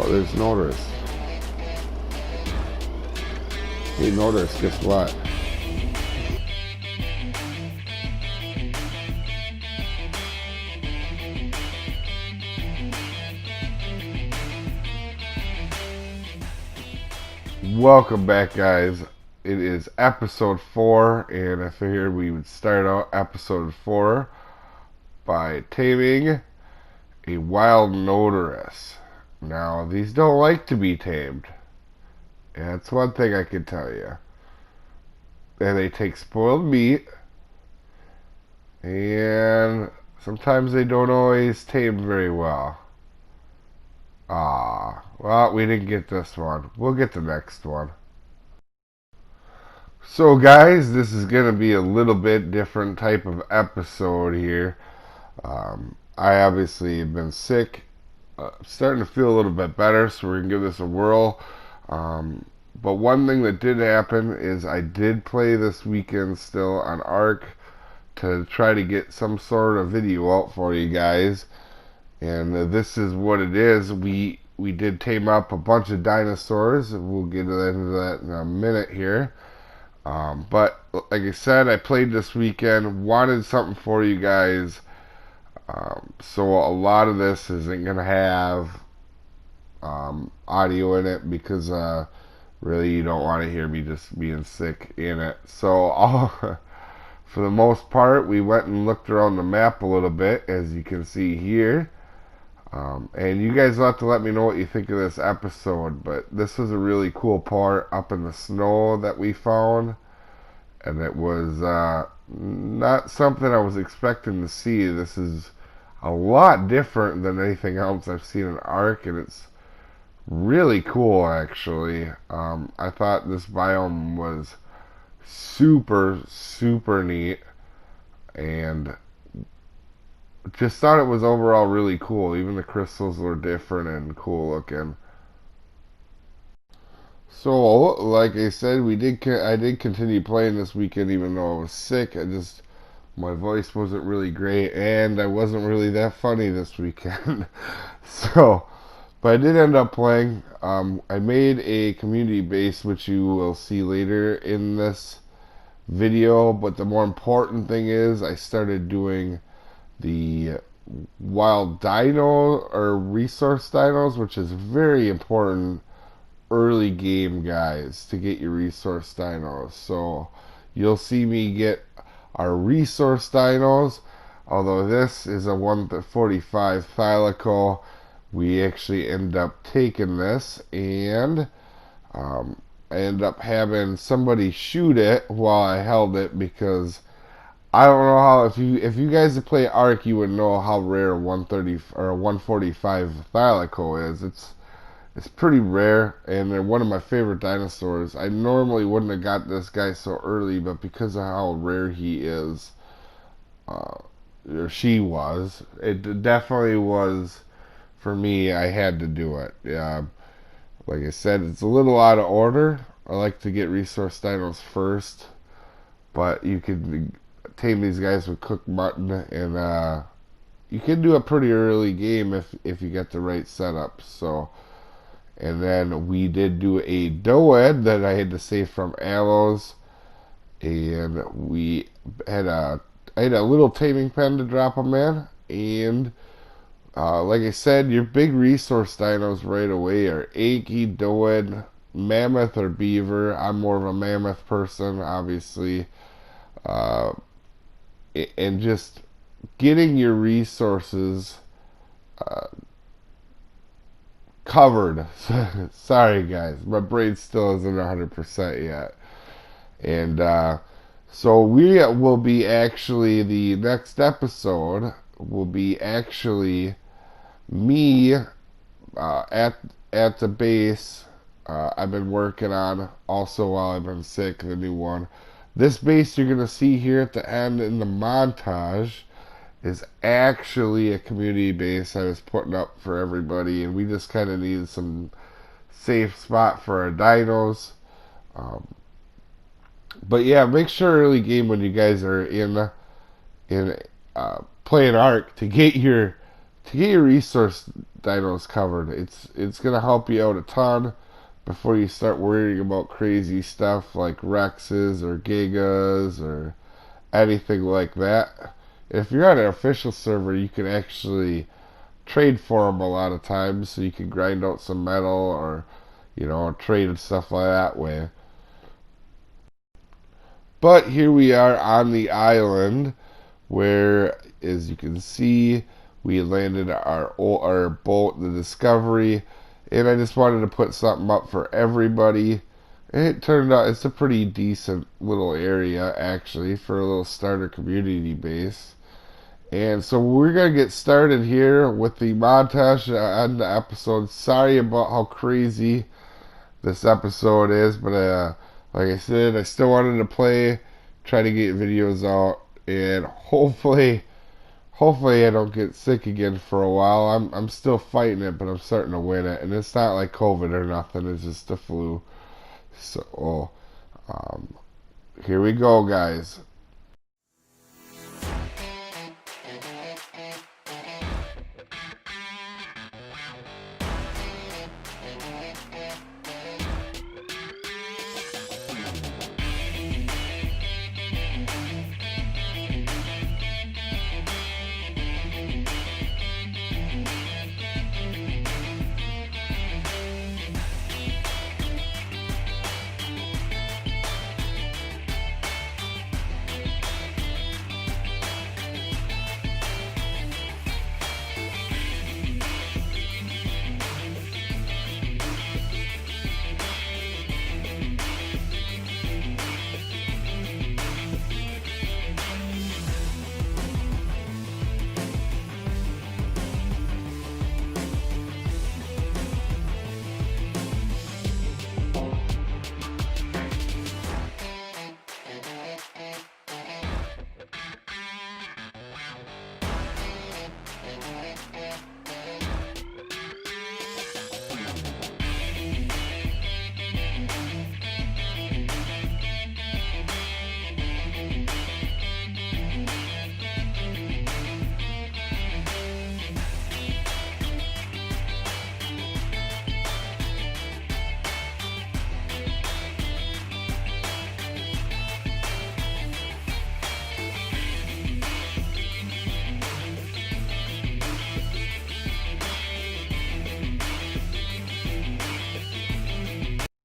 Oh, there's Notice. Hey, Notice, guess what? Welcome back, guys. It is episode 4, and I figured we would start out episode 4 by taming a wild Notice. Now, these don't like to be tamed. And that's one thing I can tell you. And they take spoiled meat, and sometimes they don't always tame very well. Well, we didn't get this one. We'll get the next one. So, guys, this is going to be a little bit different type of episode here. I obviously have been sick. Starting to feel a little bit better, so we're going to give this a whirl. But one thing that did happen is I did play this weekend still on Ark to try to get some sort of video out for you guys. And this is what it is. We did tame up a bunch of dinosaurs. We'll get into that in a minute here. But like I said, I played this weekend. Wanted something for you guys. So a lot of this isn't going to have audio in it because really you don't want to hear me just being sick in it. So for the most part, we went and looked around the map a little bit, as you can see here. And you guys will have to let me know what you think of this episode, but this was a really cool part up in the snow that we found, and it was not something I was expecting to see. This is a lot different than anything else I've seen in Ark, and it's really cool, actually. I thought this biome was super, super neat, and just thought it was overall really cool. Even the crystals were different and cool looking. So, like I said, I did continue playing this weekend even though I was sick. My voice wasn't really great, and I wasn't really that funny this weekend. But I did end up playing. I made a community base, which you will see later in this video. But the more important thing is, I started doing the wild dino or resource dinos, which is very important early game, guys, to get your resource dinos. So you'll see me get our resource dinos. Although this is a 145 thylaco, we actually end up taking this, and I end up having somebody shoot it while I held it, because I don't know how, if you guys play Ark, you would know how rare 130 or 145 thylaco is. It's pretty rare, and they're one of my favorite dinosaurs. I normally wouldn't have got this guy so early, but because of how rare he is, or she was, it definitely was, for me, I had to do it. Yeah, like I said, it's a little out of order. I like to get resource dinos first, but you can tame these guys with cooked mutton, and you can do a pretty early game if you get the right setup. So, and then we did do a doed that I had to save from aloes, and I had a little taming pen to drop them in, and like I said, your big resource dinos right away are achy, doed, mammoth, or beaver. I'm more of a mammoth person, obviously. And just getting your resources covered. Sorry, guys, my brain still isn't 100% yet. And so we will be actually, the next episode will be actually me at the base. I've been working on also while I've been sick, the new one. This base you're going to see here at the end in the montage is actually a community base I was putting up for everybody, and we just kind of needed some safe spot for our dinos. But yeah, make sure early game when you guys are in playing Ark to to get your resource dinos covered. It's gonna help you out a ton before you start worrying about crazy stuff like Rexes or Gigas or anything like that. If you're on an official server, you can actually trade for them a lot of times, so you can grind out some metal or trade and stuff like that way. But here we are on the island where, as you can see, we landed our boat, the Discovery, and I just wanted to put something up for everybody. And it turned out it's a pretty decent little area, actually, for a little starter community base. And so we're going to get started here with the montage on the episode. Sorry about how crazy this episode is, but like I said, I still wanted to play, try to get videos out, and hopefully I don't get sick again for a while. I'm still fighting it, but I'm starting to win it, and it's not like COVID or nothing. It's just the flu. So here we go, guys.